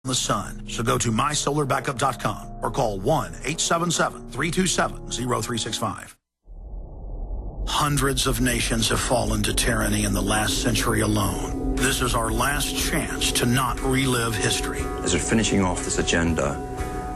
the sun. So go to mysolarbackup.com or call 1-877-327-0365. Hundreds of nations have fallen to tyranny in the last century alone. This is our last chance to not relive history. As we're finishing off this agenda,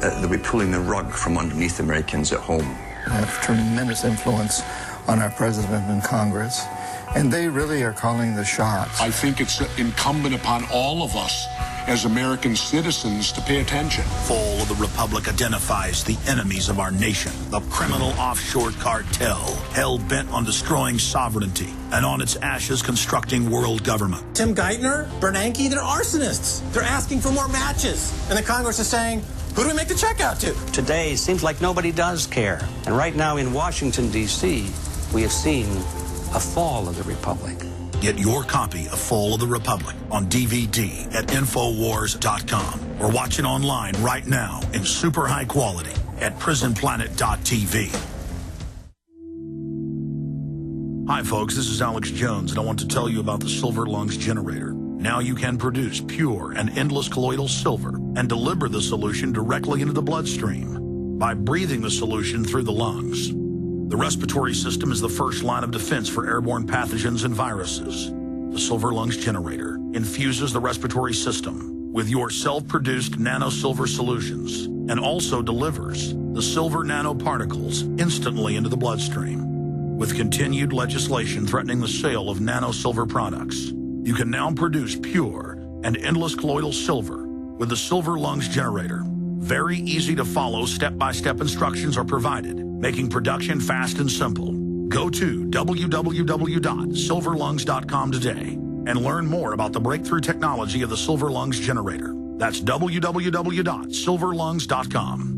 they'll be pulling the rug from underneath Americans at home. They have tremendous influence on our president and Congress, and they really are calling the shots. I think it's incumbent upon all of us as American citizens to pay attention. Fall of the Republic identifies the enemies of our nation, the criminal offshore cartel, hell-bent on destroying sovereignty, and on its ashes constructing world government. Tim Geithner, Bernanke, they're arsonists. They're asking for more matches. And the Congress is saying, who do we make the check out to? Today, it seems like nobody does care. And right now in Washington, D.C., we have seen a fall of the Republic. Get your copy of Fall of the Republic on DVD at Infowars.com or watch it online right now in super high quality at PrisonPlanet.tv. Hi folks, this is Alex Jones and I want to tell you about the Silver Lungs generator. Now you can produce pure and endless colloidal silver and deliver the solution directly into the bloodstream by breathing the solution through the lungs. The respiratory system is the first line of defense for airborne pathogens and viruses. The Silver Lungs generator infuses the respiratory system with your self-produced nano-silver solutions and also delivers the silver nanoparticles instantly into the bloodstream. With continued legislation threatening the sale of nano-silver products, you can now produce pure and endless colloidal silver with the Silver Lungs generator. Very easy to follow, step-by-step instructions are provided, making production fast and simple. Go to www.silverlungs.com today and learn more about the breakthrough technology of the Silver Lungs generator. That's www.silverlungs.com.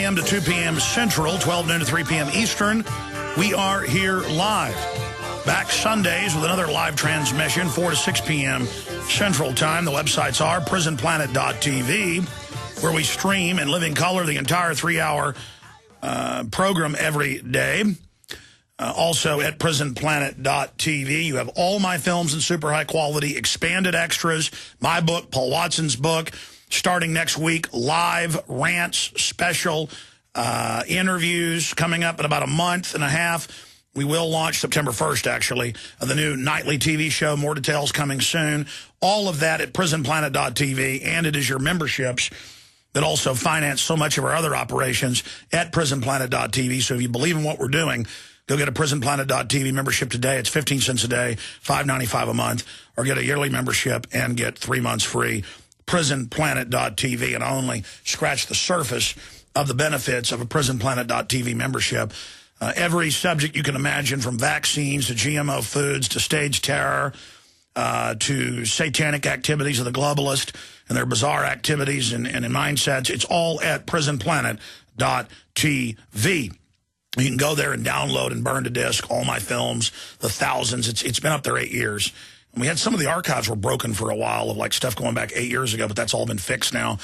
To 2 p.m. Central, 12 noon to 3 p.m. Eastern. We are here live. Back Sundays with another live transmission, 4 to 6 p.m. Central Time. The websites are prisonplanet.tv, where we stream in living color the entire 3-hour program every day. Also at prisonplanet.tv, you have all my films in super high quality, expanded extras, my book, Paul Watson's book, starting next week, live rants, special interviews coming up in about a month and a half. We will launch September 1st, actually, the new nightly TV show. More details coming soon. All of that at prisonplanet.tv, and it is your memberships that also finance so much of our other operations at prisonplanet.tv. So if you believe in what we're doing, go get a prisonplanet.tv membership today. It's 15 cents a day, $5.95 a month, or get a yearly membership and get 3 months free. prisonplanet.tv, and I only scratch the surface of the benefits of a prisonplanet.tv membership. Every subject you can imagine, from vaccines to GMO foods to stage terror to satanic activities of the globalist and their bizarre activities and mindsets, it's all at prisonplanet.tv. You can go there and download and burn to disk all my films, the thousands. It's been up there 8 years. And we had some of the archives were broken for a while of like stuff going back 8 years ago, but that's all been fixed now.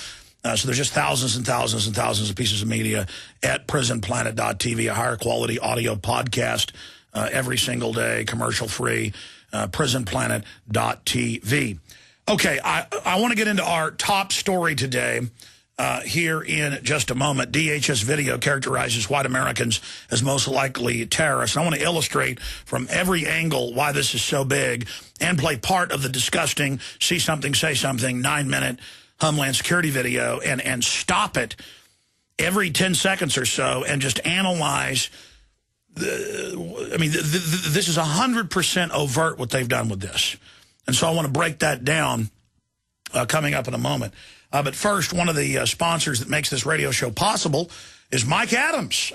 So there's just thousands and thousands and thousands of pieces of media at prisonplanet.tv, a higher quality audio podcast every single day, commercial free, prisonplanet.tv. Okay, I want to get into our top story today. Here in just a moment. DHS video characterizes white Americans as most likely terrorists. And I want to illustrate from every angle why this is so big and play part of the disgusting see something, say something 9-minute Homeland Security video and stop it every 10 seconds or so and just analyze. This is 100% overt what they've done with this. And so I want to break that down coming up in a moment. But first, one of the sponsors that makes this radio show possible is Mike Adams.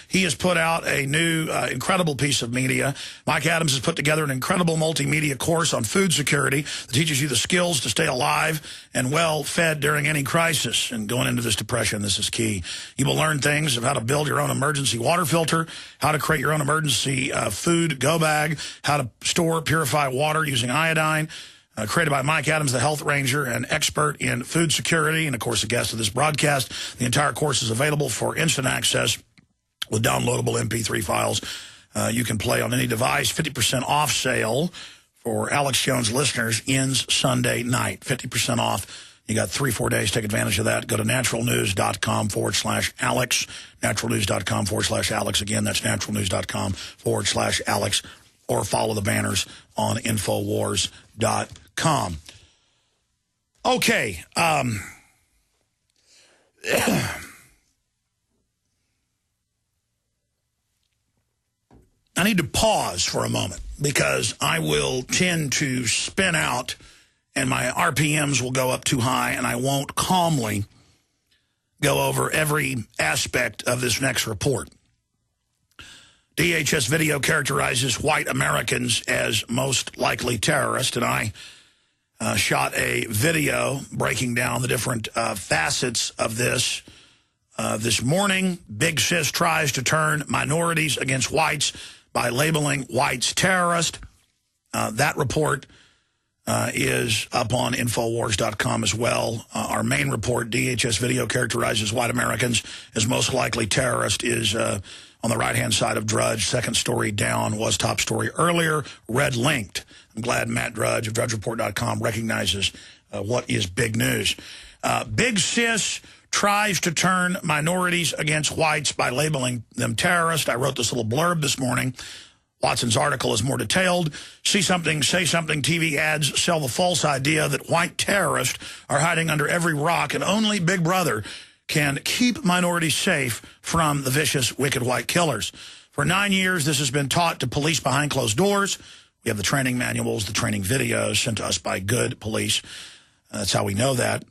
He has put out a new incredible piece of media. Mike Adams has put together an incredible multimedia course on food security that teaches you the skills to stay alive and well-fed during any crisis. And going into this depression, this is key. You will learn things of how to build your own emergency water filter, how to create your own emergency food go bag, how to store, purify water using iodine. Created by Mike Adams, the health ranger and expert in food security, and, of course, a guest of this broadcast. The entire course is available for instant access with downloadable MP3 files. You can play on any device. 50% off sale for Alex Jones listeners ends Sunday night. 50% off. You got 3-4 days. Take advantage of that. Go to naturalnews.com/Alex. Naturalnews.com/Alex. Again, that's naturalnews.com/Alex. Or follow the banners on Infowars.com. Okay. I need to pause for a moment because I will tend to spin out and my RPMs will go up too high and I won't calmly go over every aspect of this next report. DHS video characterizes white Americans as most likely terrorists, and I shot a video breaking down the different facets of this. This morning, Big Sis tries to turn minorities against whites by labeling whites terrorist. That report is up on Infowars.com as well. Our main report, DHS video characterizes white Americans as most likely terrorist, is on the right-hand side of Drudge. Second story down was top story earlier, red linked. I'm glad Matt Drudge of DrudgeReport.com recognizes what is big news. Big Sis tries to turn minorities against whites by labeling them terrorists. I wrote this little blurb this morning. Watson's article is more detailed. See something, say something. TV ads sell the false idea that white terrorists are hiding under every rock and only Big Brother can keep minorities safe from the vicious, wicked white killers. For 9 years, this has been taught to police behind closed doors. We have the training manuals, the training videos sent to us by good police. That's how we know that.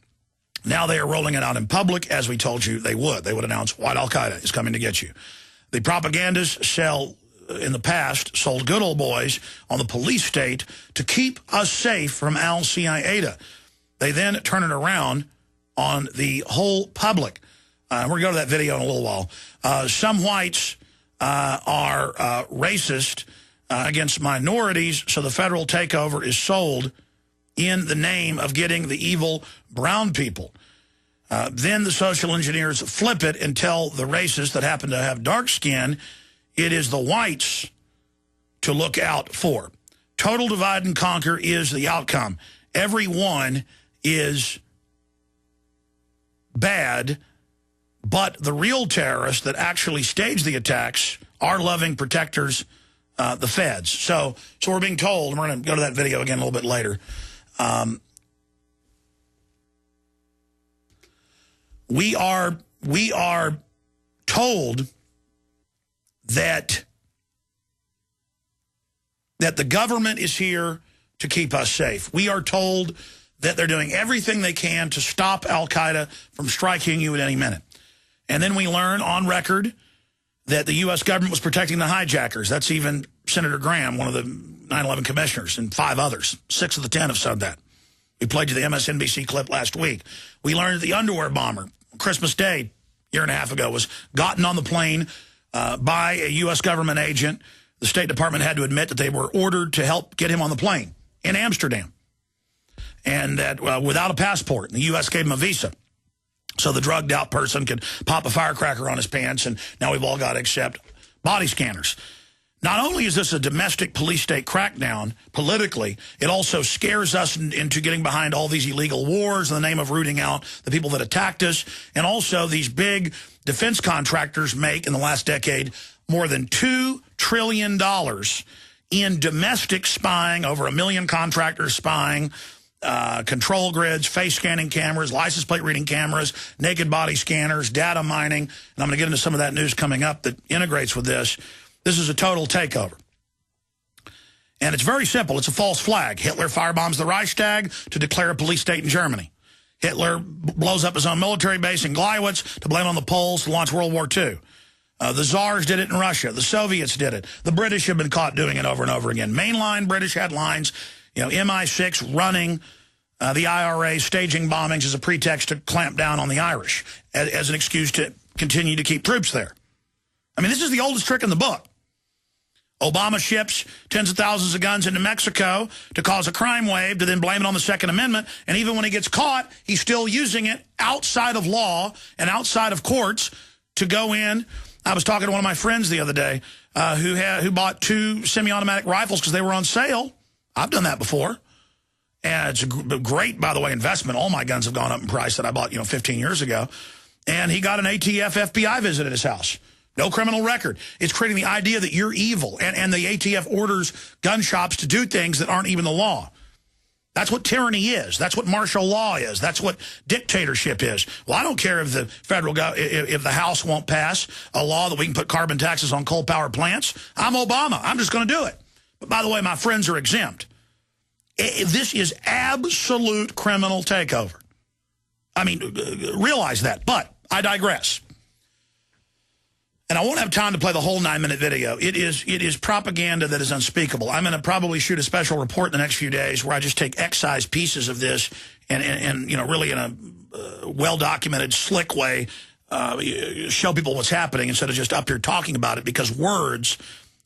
Now they are rolling it out in public, as we told you they would. They would announce, white al-Qaeda is coming to get you. The propagandists in the past, sold good old boys on the police state to keep us safe from al-Qaeda. They then turn it around on the whole public. We're going to go to that video in a little while. Some whites are racist against minorities, so the federal takeover is sold in the name of getting the evil brown people. Then the social engineers flip it and tell the racists that happen to have dark skin it is the whites to look out for. Total divide and conquer is the outcome. Everyone is bad, but the real terrorists that actually stage the attacks are loving protectors, the feds. So we're being told, and we're going to go to that video again a little bit later. We are told that the government is here to keep us safe. We are told that they're doing everything they can to stop al-Qaeda from striking you at any minute. And then we learn on record that the U.S. government was protecting the hijackers. That's even Senator Graham, one of the 9/11 commissioners, and 5 others. 6 of the 10 have said that. We played you the MSNBC clip last week. We learned that the underwear bomber, Christmas Day, a year and a half ago, was gotten on the plane by a U.S. government agent. The State Department had to admit that they were ordered to help get him on the plane in Amsterdam. And that without a passport, the U.S. gave him a visa. So the drugged out person could pop a firecracker on his pants, and now we've all got to accept body scanners. Not only is this a domestic police state crackdown politically, it also scares us into getting behind all these illegal wars in the name of rooting out the people that attacked us. And also these big defense contractors make in the last decade more than $2 trillion in domestic spying, over 1 million contractors spying, control grids, face scanning cameras, license plate reading cameras, naked body scanners, data mining. And I'm going to get into some of that news coming up that integrates with this. This is a total takeover. And it's very simple. It's a false flag. Hitler firebombs the Reichstag to declare a police state in Germany. Hitler blows up his own military base in Gleiwitz to blame on the Poles to launch World War II. The Tsars did it in Russia. The Soviets did it. The British have been caught doing it over and over again. Mainline British headlines, MI6 running the IRA, staging bombings as a pretext to clamp down on the Irish, as an excuse to continue to keep troops there. I mean, this is the oldest trick in the book. Obama ships tens of thousands of guns into Mexico to cause a crime wave, to then blame it on the Second Amendment. And even when he gets caught, he's still using it outside of law and outside of courts to go in. I was talking to one of my friends the other day who bought 2 semi-automatic rifles because they were on sale. I've done that before. And it's a great, by the way, investment. All my guns have gone up in price that I bought, 15 years ago. And he got an ATF FBI visit at his house. No criminal record. It's creating the idea that you're evil. And the ATF orders gun shops to do things that aren't even the law. That's what tyranny is. That's what martial law is. That's what dictatorship is. Well, I don't care if the if the House won't pass a law that we can put carbon taxes on coal power plants. I'm Obama. I'm just going to do it. But by the way, my friends are exempt. This is absolute criminal takeover. I mean, realize that. But I digress. And I won't have time to play the whole 9-minute video. It is propaganda that is unspeakable. I'm going to probably shoot a special report in the next few days where I just take excise pieces of this and really in a well-documented, slick way, show people what's happening instead of just up here talking about it, because words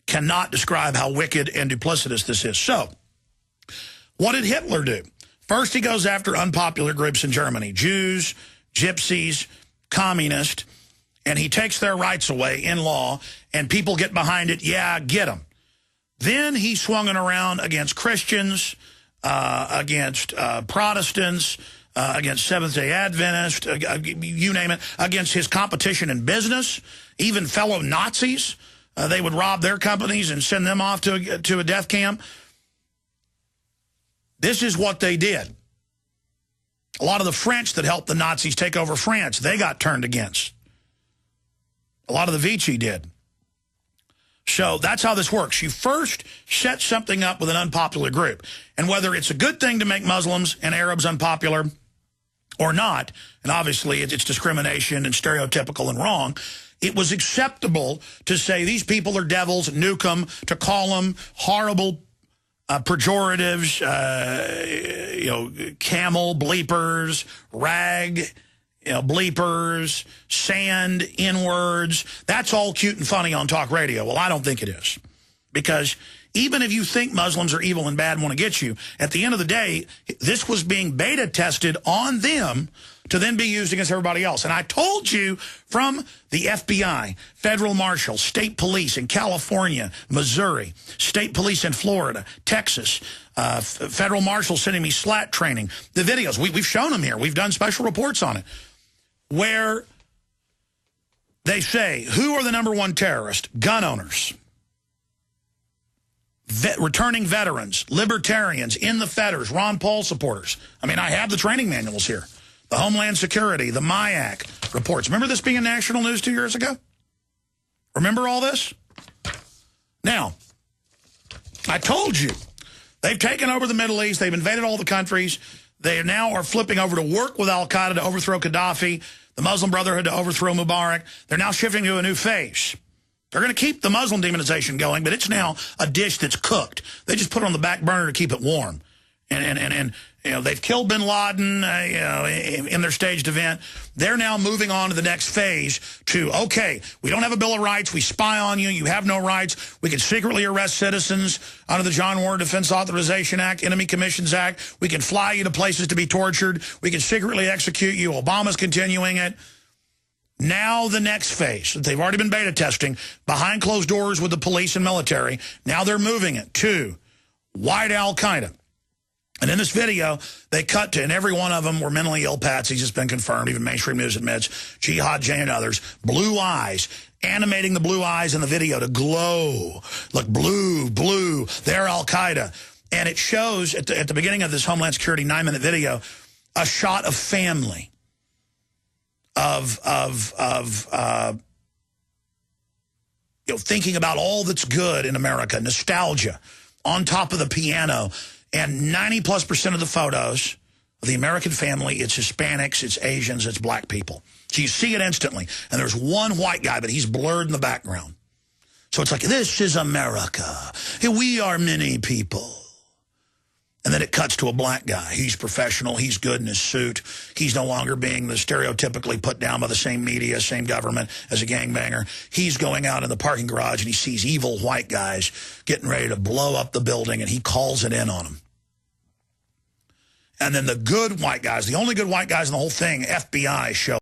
cannot describe how wicked and duplicitous this is. So, what did Hitler do? First, he goes after unpopular groups in Germany, Jews, gypsies, communists. And he takes their rights away in law, and people get behind it. Yeah, get them. Then he swung it around against Christians, against Protestants, against Seventh-day Adventists, you name it, against his competition in business, even fellow Nazis. They would rob their companies and send them off to a death camp. This is what they did. A lot of the French that helped the Nazis take over France, they got turned against. A lot of the Vichy did. So that's how this works. You first set something up with an unpopular group. And whether it's a good thing to make Muslims and Arabs unpopular or not, and obviously it's discrimination and stereotypical and wrong, it was acceptable to say these people are devils, nuke them, to call them horrible pejoratives, camel bleepers, rag bleepers, sand, N-words. That's all cute and funny on talk radio. Well, I don't think it is. Because even if you think Muslims are evil and bad and want to get you, at the end of the day, this was being beta tested on them to then be used against everybody else. And I told you from the FBI, federal marshals, state police in California, Missouri, state police in Florida, Texas, federal marshals sending me SLAT training, the videos, we've shown them here. We've done special reports on it, where they say, who are the #1 terrorists? Gun owners, returning veterans, libertarians, in the fetters, Ron Paul supporters. I mean, I have the training manuals here. The Homeland Security, the MIAC reports. Remember this being national news 2 years ago? Remember all this? Now, I told you, they've taken over the Middle East. They've invaded all the countries. They now are flipping over to work with al-Qaeda to overthrow Gaddafi, the Muslim Brotherhood to overthrow Mubarak. They're now shifting to a new phase. They're going to keep the Muslim demonization going, but it's now a dish that's cooked. They just put it on the back burner to keep it warm. And they've killed bin Laden, in their staged event. They're now moving on to the next phase to, okay, we don't have a Bill of Rights. We spy on you. You have no rights. We can secretly arrest citizens under the John Warren Defense Authorization Act, Enemy Commissions Act. We can fly you to places to be tortured. We can secretly execute you. Obama's continuing it. Now the next phase, they've already been beta testing, behind closed doors with the police and military. Now they're moving it to white al-Qaeda. And in this video, they cut to, and every one of them were mentally ill patsies. It's been confirmed. Even mainstream news admits, Jihad Jane and others. Blue eyes, animating the blue eyes in the video to glow. Look, blue, blue, they're al-Qaeda. And it shows, at the beginning of this Homeland Security 9-minute video, a shot of family. Thinking about all that's good in America, nostalgia, on top of the piano. And 90+% of the photos The American family, it's Hispanics, it's Asians, it's black people. So you see it instantly. And there's one white guy, but he's blurred in the background. So it's like, this is America. We are many people. And then it cuts to a black guy. He's professional. He's good in his suit. He's no longer being the stereotypically put down by the same media, same government as a gangbanger. He's going out in the parking garage and he sees evil white guys getting ready to blow up the building, and he calls it in on them. And then the good white guys, the only good white guys in the whole thing, FBI, show